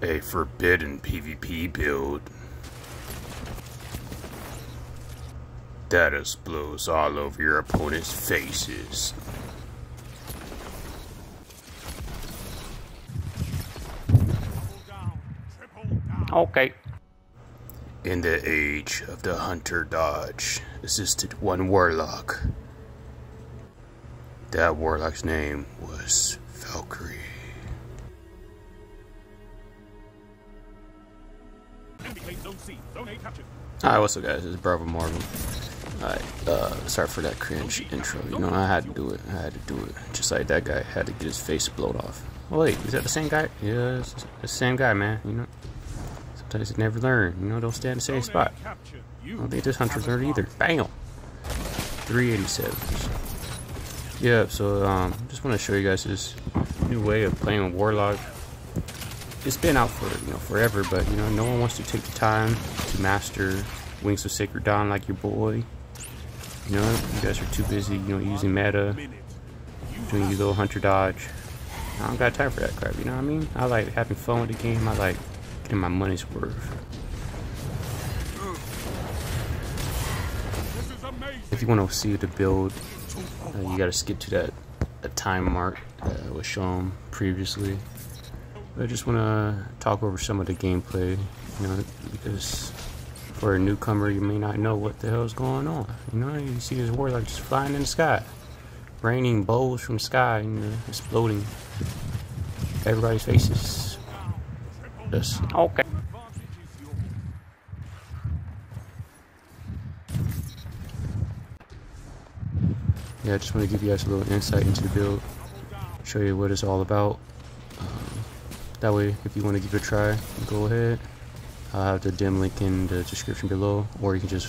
A forbidden PvP build that explodes all over your opponent's faces. Okay. In the age of the Hunter Dodge, existed one warlock. That warlock's name was Valkyrie. Alright, what's up guys, it's Bravo Marvel. Alright, sorry for that cringe intro, you know, I had to do it, just like that guy had to get his face blowed off. Oh wait, is that the same guy? Yeah, it's the same guy, man, you know. Sometimes you never learn, you know, don't stay in the same spot. I don't think this hunter's learned either. Bam! 387. Yeah, so, just want to show you guys this new way of playing with Warlock. It's been out for, you know, forever, but, you know, no one wants to take the time to master Wings of Sacred Dawn like your boy. You know, you guys are too busy, you know, using meta, doing your little hunter dodge. I don't got time for that crap, you know what I mean? I like having fun with the game, I like getting my money's worth. If you want to see the build, you gotta skip to that time mark that was shown previously. I just want to talk over some of the gameplay, you know, because for a newcomer you may not know what the hell is going on. You know, you see this warlock just flying in the sky, raining bows from the sky and exploding everybody's faces. Just okay. Yeah, I just want to give you guys a little insight into the build, show you what it's all about. That way, if you want to give it a try, go ahead. I'll have the dim link in the description below, or you can just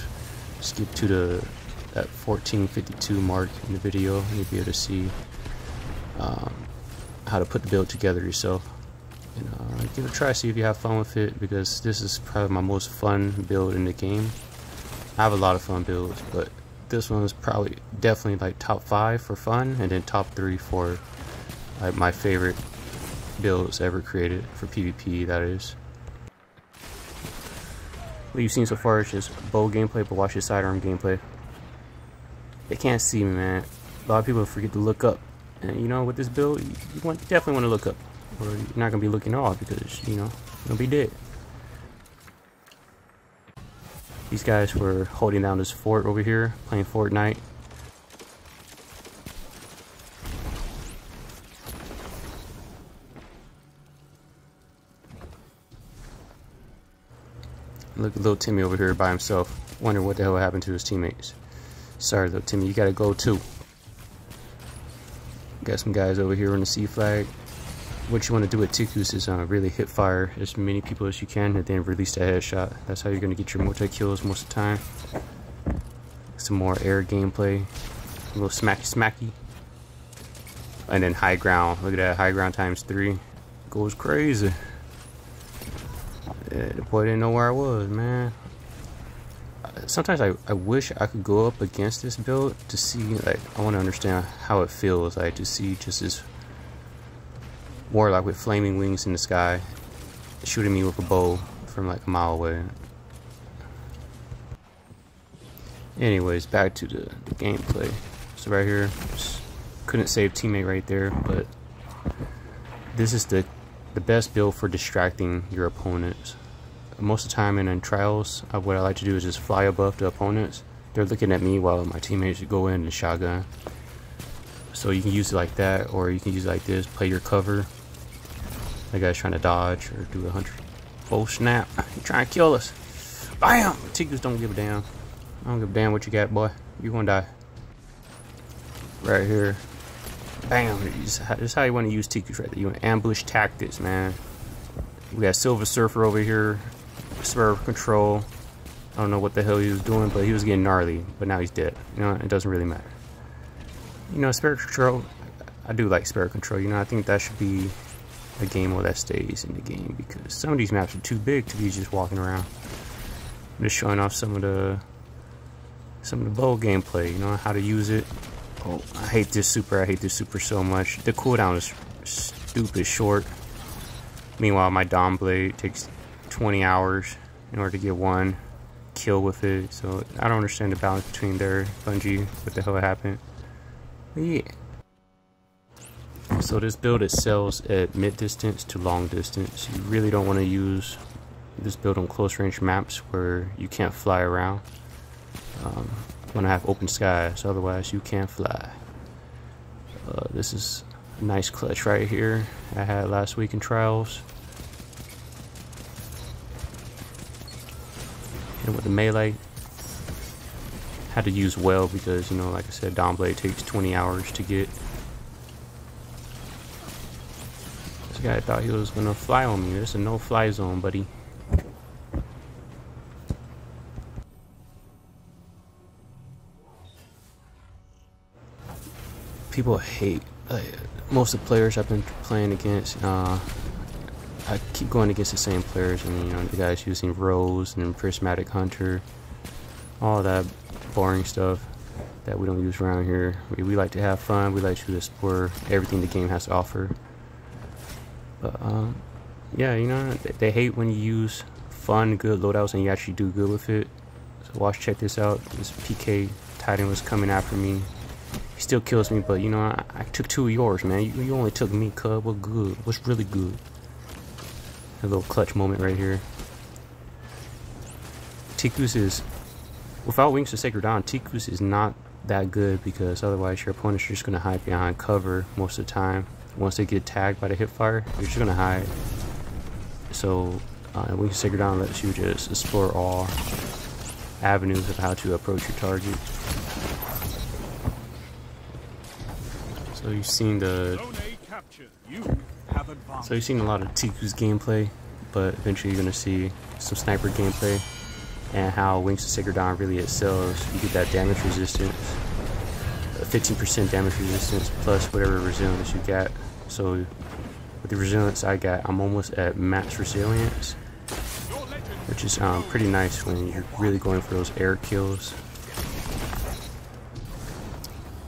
skip to that 1452 mark in the video, and you'll be able to see how to put the build together yourself. You know, give it a try, see if you have fun with it, because this is probably my most fun build in the game. I have a lot of fun builds, but this one is probably definitely like top 5 for fun, and then top 3 for like my favorite builds ever created for PvP, that is. What you've seen so far is just bow gameplay, but watch your sidearm gameplay. They can't see me, man. A lot of people forget to look up, and you know, with this build, you definitely want to look up, or you're not gonna be looking at all, because you know you're gonna be dead. These guys were holding down this fort over here, playing Fortnite. Look at little Timmy over here by himself, wondering what the hell happened to his teammates. Sorry, little Timmy, you gotta go too. Got some guys over here on the C flag. What you want to do with Tikus is really hit fire as many people as you can, and then release the headshot. That's how you're gonna get your multi-kills most of the time. Some more air gameplay, a little smacky, and then high ground. Look at that, high ground times 3, goes crazy. Yeah, the boy didn't know where I was, man. Sometimes I wish I could go up against this build to see, like, I want to understand how it feels, like, to see just this warlock with flaming wings in the sky shooting me with a bow from like a mile away. Anyways, back to the gameplay. So right here, just couldn't save teammate right there, but this is the best build for distracting your opponents. Most of the time in trials, what I like to do is just fly above the opponents. They're looking at me while my teammates go in and shotgun. So you can use it like that, or you can use it like this, play your cover. That guy's trying to dodge or do a hunter. Oh snap, you're trying to kill us. Bam! Tikus don't give a damn. I don't give a damn what you got, boy. You're gonna die. Right here. Bam! This is how you want to use Tikus right there. You want ambush tactics, man. We got Silver Surfer over here. Spur of Control. I don't know what the hell he was doing, but he was getting gnarly. But now he's dead. You know, it doesn't really matter. You know, Spur of Control. I do like Spur of Control. You know, I think that should be a game mode that stays in the game, because some of these maps are too big to be just walking around. I'm just showing off some of the bow gameplay, you know, how to use it. Oh, I hate this super so much. The cooldown is stupid short. Meanwhile, my Dawn Blade takes 20 hours in order to get one kill with it. So I don't understand the balance between their Bungie. What the hell happened? But yeah. So this build excels at mid distance to long distance. You really don't want to use this build on close range maps where you can't fly around. Want to have open skies, otherwise you can't fly. This is a nice clutch right here I had last week in trials. Hit him with the melee. Had to use well because, you know, like I said, Dawn Blade takes 20 hours to get. This guy thought he was gonna fly on me. There's a no-fly zone, buddy. People hate most of the players I've been playing against. I keep going against the same players, and you know, the guys using Rose and Prismatic Hunter, all that boring stuff that we don't use around here. We like to have fun. We like to explore everything the game has to offer. But yeah, you know, they hate when you use fun, good loadouts and you actually do good with it. So watch, check this out. This PK Titan was coming after me. He still kills me, but you know, I took 2 of yours, man. You only took me, cub. What good? What's really good? A little clutch moment right here. Tikus is, without Wings of Sacred Dawn, Tikus is not that good because otherwise your opponent's just going to hide behind cover most of the time. Once they get tagged by the hipfire, you're just going to hide. So Wings of Sacred Dawn lets you just explore all avenues of how to approach your target. So you've seen a lot of Tiku's gameplay, but eventually you're gonna see some sniper gameplay and how Wings of Sacred Dawn really excels. You get that damage resistance, 15% damage resistance plus whatever resilience you get. So with the resilience I got, I'm almost at max resilience, which is pretty nice when you're really going for those air kills.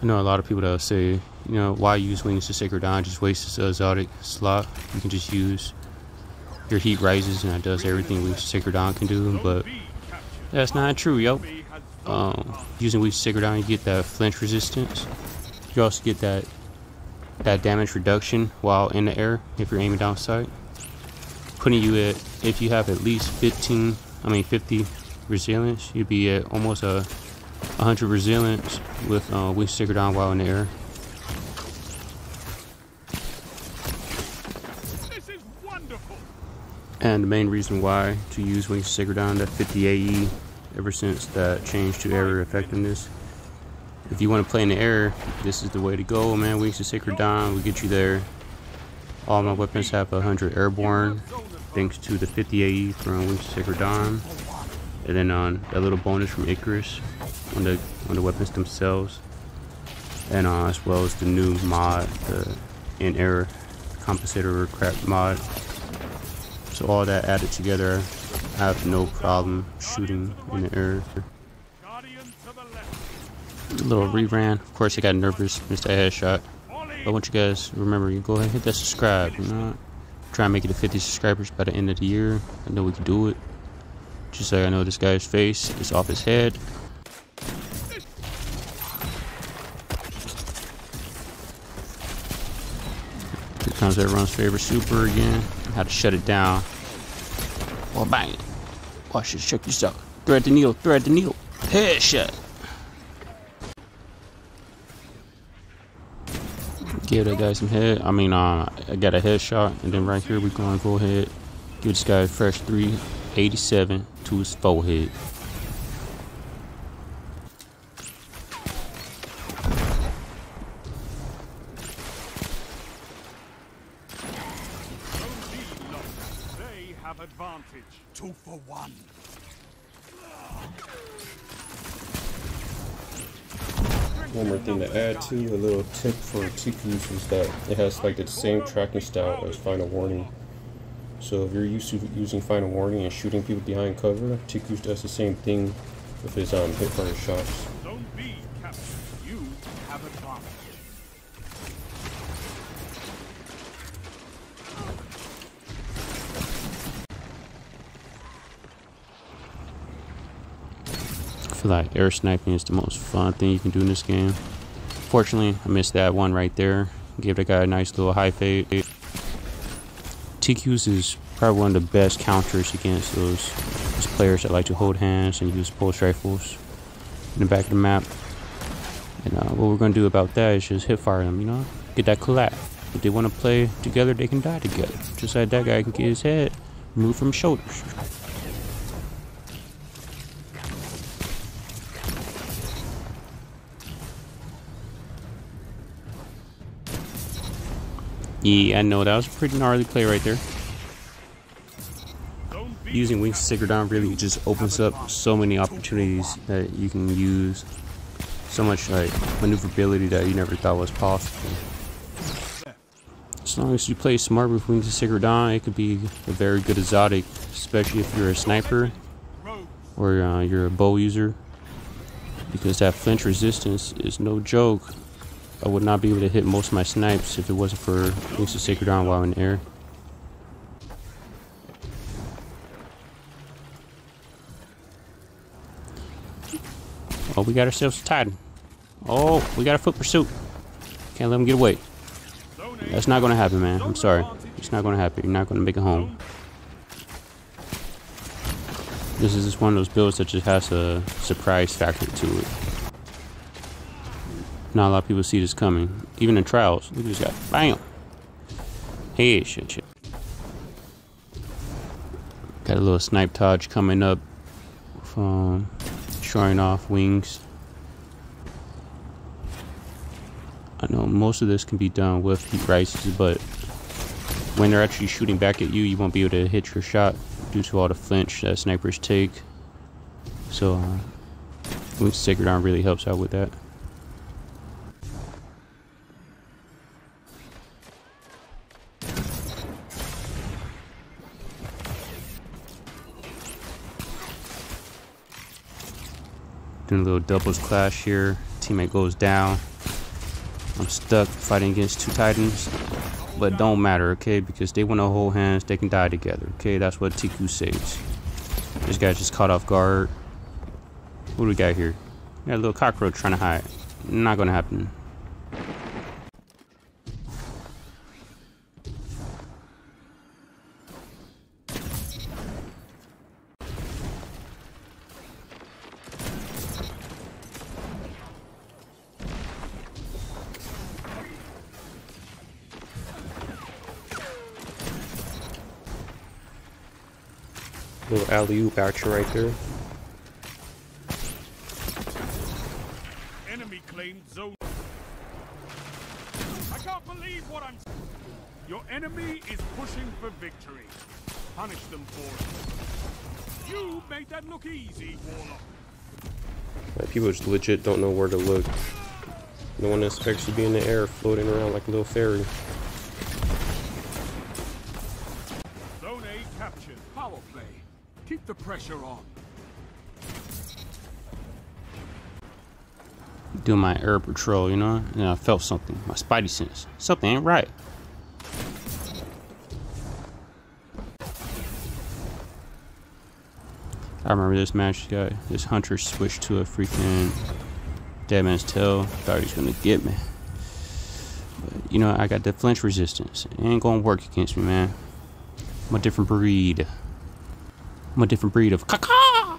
I know a lot of people that will say, you know, why use Wings of Sacred Dawn? Just waste the exotic slot. You can just use your heat rises and that does everything Wings of Sacred Dawn can do, but that's not true, yo. Using Wings of Sacred Dawn, you get that flinch resistance. You also get that damage reduction while in the air if you're aiming down sight. Putting you at, if you have at least 50 resilience, you'd be at almost 100 resilience with Wings of Sacred Dawn while in the air. And the main reason why to use Wings of Sacred Dawn, that 50 AE, ever since that change to air effectiveness. If you want to play in the air, this is the way to go, man. Wings of Sacred Dawn will get you there. All my weapons have 100 airborne, thanks to the 50 AE from Wings of Sacred Dawn. And then on that little bonus from Icarus on the weapons themselves. And as well as the new mod, the in-air compensator crap mod. So all that added together, I have no problem shooting in the air. A little reran. Of course, I got nervous, missed that headshot. But I want you guys to remember, you go ahead and hit that subscribe. You know, try and make it to 50 subscribers by the end of the year. I know we can do it. Just like I know this guy's face is off his head. Here comes everyone's favorite super again. How to shut it down. Well, bang it. Watch this, check this out. Thread the needle, thread the needle. Headshot. Give that guy some head. I got a headshot, and then right here we're gonna go ahead, give this guy a fresh 387 to his forehead. Advantage. 2 for 1. One more thing to add to, a little tip for Tikus is that it has like the same tracking style as Final Warning. So if you're used to using Final Warning and shooting people behind cover, Tikus does the same thing with his hipfire shots. Zone B captured. You have advantage. feel like air sniping is the most fun thing you can do in this game. Fortunately, I missed that one right there. Gave that guy a nice little high fade. TQs is probably one of the best counters against those players that like to hold hands and use pulse rifles in the back of the map. And what we're going to do about that is just hip fire them, you know? Get that collab. If they want to play together, they can die together. Just like that guy can get his head removed from his shoulders. Yeah, I know, that was a pretty gnarly play right there. Using Wings to Sacred Dawn really just opens up so many opportunities that you can use. So much like maneuverability that you never thought was possible. As long as you play smart with Wings of Sacred Dawn, it could be a very good exotic, especially if you're a sniper or you're a bow user, because that flinch resistance is no joke. I would not be able to hit most of my snipes if it wasn't for Wings of Sacred Dawn while in the air. Oh, we got ourselves a Titan. Oh, we got a foot pursuit. Can't let him get away. That's not going to happen, man. I'm sorry. It's not going to happen. You're not going to make it home. This is just one of those builds that just has a surprise factor to it. Not a lot of people see this coming. Even in trials. Look at this guy. Bam! Hey, shit. Got a little snipe dodge coming up from showing off Wings. I know most of this can be done with heat rises, but when they're actually shooting back at you, you won't be able to hit your shot due to all the flinch that snipers take. So, Wings of Sacred Dawn really helps out with that. Doing a little doubles clash here. Teammate goes down. I'm stuck fighting against two Titans, but don't matter, okay? Because they want to hold hands, they can die together, okay? That's what TQ says. This guy just caught off guard. What do we got here? We got a little cockroach trying to hide. Not gonna happen. Little alley-oop action right there. Enemy claimed zone. I can't believe what I'm saying. Your enemy is pushing for victory. Punish them for it. You made that look easy, Warlock. Like, people just legit don't know where to look. No one expects you to be in the air floating around like a little fairy. Zone A captured. Power play. Keep the pressure on. Doing my air patrol, you know, and I felt something. My spidey sense. Something ain't right. I remember this match, this hunter switched to a freaking dead man's tail. Thought he was gonna get me. But, you know, I got the flinch resistance. It ain't gonna work against me, man. I'm a different breed. I'm a different breed of caca.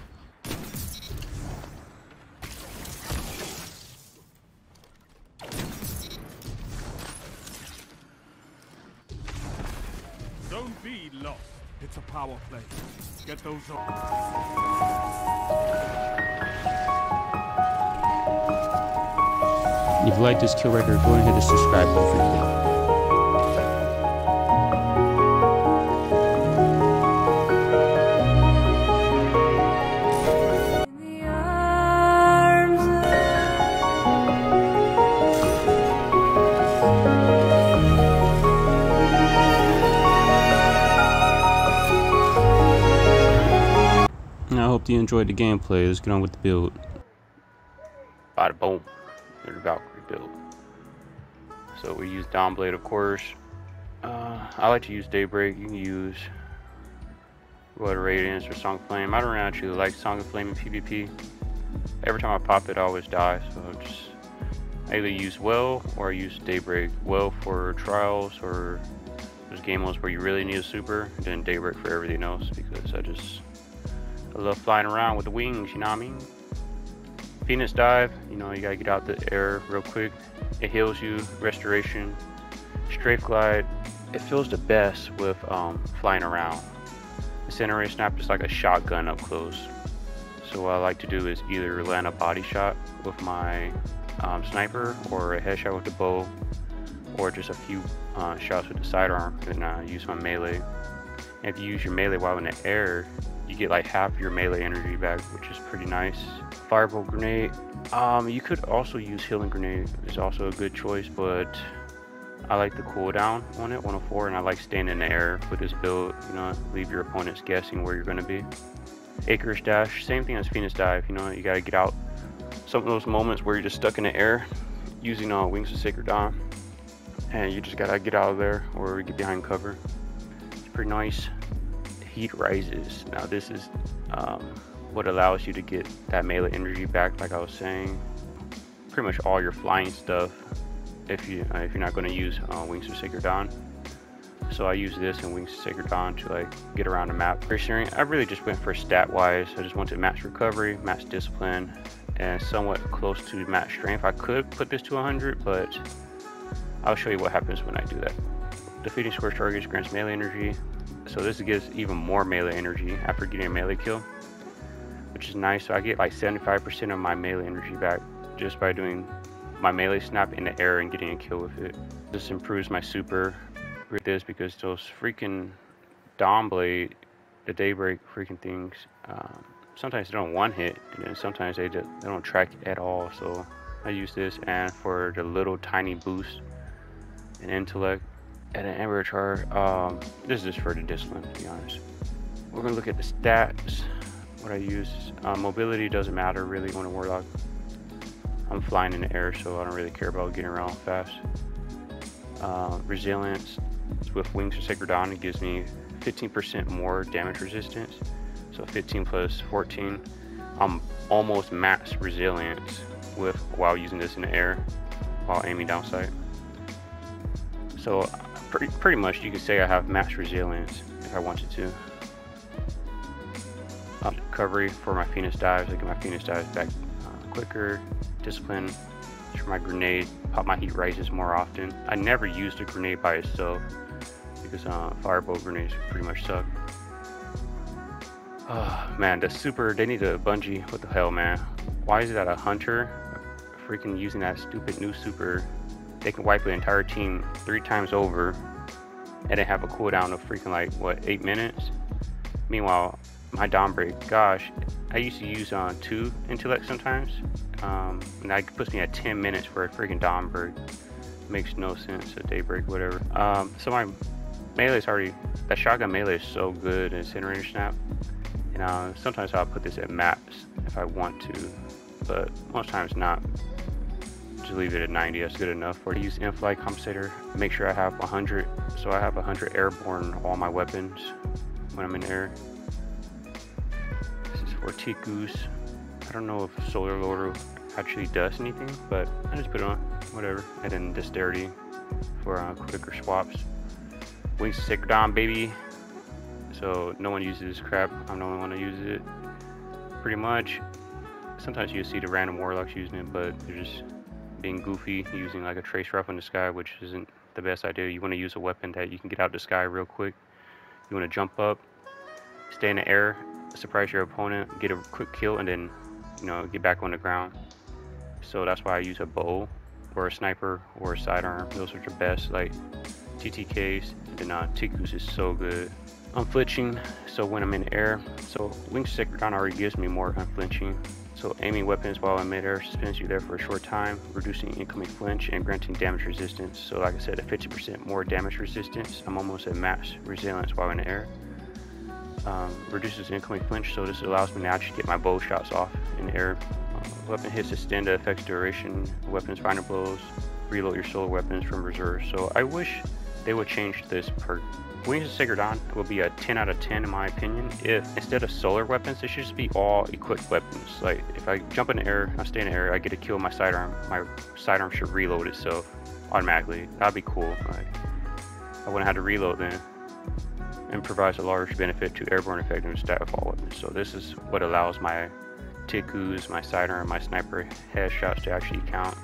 Zone B lost. It's a power play. Get those on. If you like this kill record, go ahead and hit the subscribe button for you. I hope you enjoyed the gameplay. Let's get on with the build. Bada boom. There's the Valkyrie build. So we use Dawnblade, of course. I like to use Daybreak. You can use Blood Radiance or Song of Flame. I don't actually like Song of Flame in PvP. Every time I pop it, I always die, so I either use Well or I use Daybreak. Well for trials or those game modes where you really need a super, and then Daybreak for everything else, because I love flying around with the wings, you know what I mean? Phoenix Dive, you know, you gotta get out the air real quick. It heals you, restoration. Strafe Glide, it feels the best with flying around. Incendiary Snap is like a shotgun up close. So what I like to do is either land a body shot with my sniper, or a headshot with the bow, or just a few shots with the sidearm, and use my melee. And if you use your melee while in the air, you get like half your melee energy back, which is pretty nice. Fireball Grenade, you could also use Healing Grenade, is also a good choice, but I like the cooldown on it, 104, and I like staying in the air with this build, you know, leave your opponents guessing where you're going to be. Icarus Dash, same thing as Phoenix Dive, you know, you got to get out some of those moments where you're just stuck in the air using Wings of Sacred Dawn, and you just got to get out of there or get behind cover. It's pretty nice. Heat Rises, now this is what allows you to get that melee energy back, like I was saying. Pretty much all your flying stuff, if you're not going to use Wings of Sacred Dawn. So I use this and Wings of Sacred Dawn to like get around the map. I really just went for stat wise. I just wanted max recovery, max discipline, and somewhat close to max strength. I could put this to 100, but I'll show you what happens when I do that. Defeating scorched targets grants melee energy. So this gives even more melee energy after getting a melee kill, which is nice. So I get like 75% of my melee energy back just by doing my melee snap in the air and getting a kill with it. This improves my super with this, because those freaking Dawnblade, the Daybreak freaking things, sometimes they don't one hit, and then sometimes they don't track at all. So I use this, and for the little tiny boost in intellect and an Ember Charge, this is just for the discipline, to be honest. We're gonna look at the stats. What I use, mobility doesn't matter really on a Warlock. I'm flying in the air, so I don't really care about getting around fast. Resilience with Wings of Sacred Dawn, it gives me 15% more damage resistance. So 15 plus 14, I'm almost max resilience while using this in the air while aiming down sight. So pretty much you could say I have max resilience if I wanted to. Recovery for my Phoenix Dives, I get my Phoenix Dives back quicker. Discipline for my grenade, pop my Heat Rises more often. I never used a grenade by itself because fireball grenades pretty much suck. Oh man, the super, they need a Bungie. What the hell, man? Why is it that a hunter freaking using that stupid new super, they can wipe an entire team 3 times over and then have a cooldown of freaking like what, 8 minutes? Meanwhile, my Dawnbreak, gosh, I used to use 2 intellect sometimes, and that puts me at 10 minutes for a freaking Dawnbreak. Makes no sense. A Daybreak, whatever. So my melee is already, that shotgun melee is so good in Incinerator Snap, and sometimes I'll put this at max if I want to, but most times not. Just leave it at 90. That's good enough. For use in-flight compensator, make sure I have 100, so I have 100 airborne all my weapons when I'm in the air. Or T-Goose. I don't know if Solar Lord actually does anything, but I just put it on, whatever. And then Dexterity for quicker swaps. Wings of Sacred Dawn, baby. So no one uses this crap. I'm the only one that uses it. Pretty much. Sometimes you see the random Warlocks using it, but they're just being goofy, using like a Trace Rifle in the sky, which isn't the best idea. You want to use a weapon that you can get out of the sky real quick. You want to jump up, stay in the air, surprise your opponent, get a quick kill, and then, you know, get back on the ground. So that's why I use a bow or a sniper or a sidearm. Those are the best, like TTKs. And then T-Goose is so good. Unflinching, so when I'm in the air, so Wings of Sacred Dawn already gives me more unflinching. So aiming weapons while in midair suspends you there for a short time, reducing incoming flinch and granting damage resistance. So like I said, a 50% more damage resistance. I'm almost at max resilience while in the air. Reduces incoming flinch, so this allows me to actually get my bow shots off in the air. Weapon hits extend the effect's duration, weapons final blows, reload your solo weapons from reserve. So I wish they would change this perk. Wings of Sacred Dawn will be a 10 out of 10 in my opinion. If instead of solar weapons, it should just be all equipped weapons. Like if I jump in the air, I stay in the air, I get to kill my sidearm. My sidearm should reload itself automatically. That'd be cool. Like, I wouldn't have to reload then, and provides a large benefit to airborne effectiveness Staggerfall weapons. So this is what allows my Tikus, my sidearm, my sniper headshots to actually count.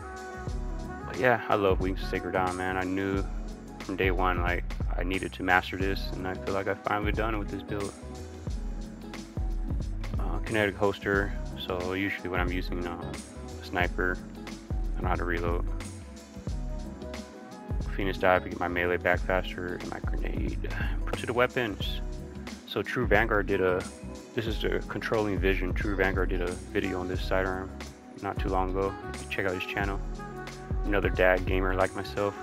But yeah, I love Wings of Sacred Dawn, man. I knew from day one, like, I needed to master this, and I feel like I've finally done with this build. Kinetic holster, so usually when I'm using a sniper, I know how to reload. Phoenix dive to get my melee back faster, and my grenade. To the weapons. So True Vanguard did this is the Controlling Vision. True Vanguard did a video on this sidearm not too long ago. You can check out his channel. Another dad gamer like myself.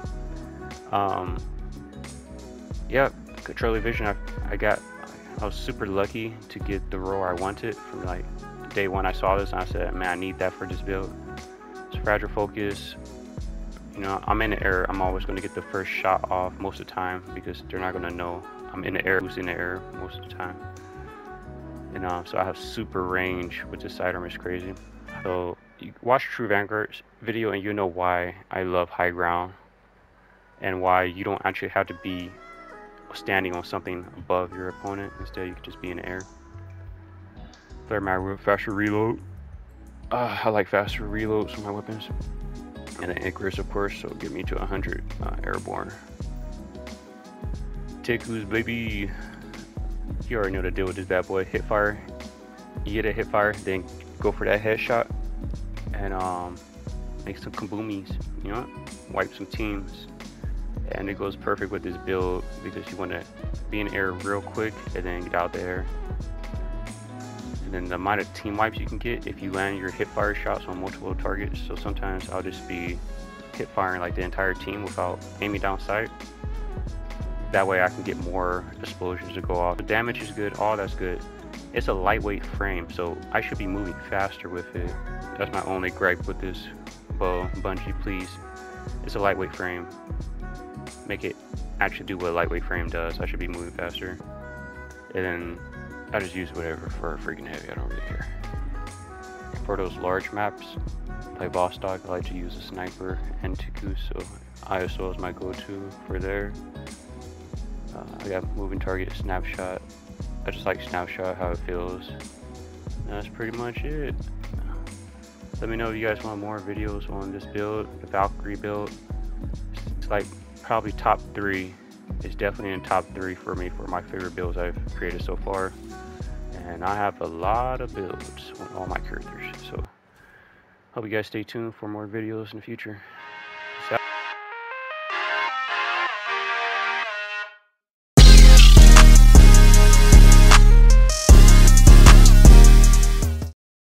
Yeah, Controlling Vision, I was super lucky to get the roll I wanted from like day one. I saw this and I said, man, I need that for this build. It's Fragile Focus. You know, I'm in the air, I'm always going to get the first shot off most of the time because they're not going to know I'm in the air, who's in the air most of the time. And so I have super range with this sidearm, is crazy. So you watch True Vanguard's video and you know why I love high ground and why you don't actually have to be standing on something above your opponent. Instead, you can just be in the air. Flare mag, faster reload. I like faster reloads for my weapons. And an Icarus, of course, so get me to 100 airborne. Tikus, baby. You already know the deal with this bad boy. Hit fire. You get a hit fire, then go for that headshot and make some kaboomies. You know, wipe some teams. And it goes perfect with this build because you want to be in the air real quick and then get out there. And then the amount of team wipes you can get if you land your hip fire shots on multiple targets. So sometimes I'll just be hip firing like the entire team without aiming down sight. That way I can get more explosions to go off. The damage is good, all that's good. It's a lightweight frame, so I should be moving faster with it. That's my only gripe with this bow. Bungie, please. It's a lightweight frame. Make it actually do what a lightweight frame does. I should be moving faster. And then I just use whatever for freaking heavy. I don't really care. For those large maps, play boss dog, I like to use a sniper and Tiku, so ISO is my go-to for there. I got moving target, snapshot. I just like snapshot, how it feels. And that's pretty much it. Let me know if you guys want more videos on this build, the Valkyrie build. It's like probably top 3. It's definitely in top 3 for me for my favorite builds I've created so far. And I have a lot of builds on all my characters. So hope you guys stay tuned for more videos in the future.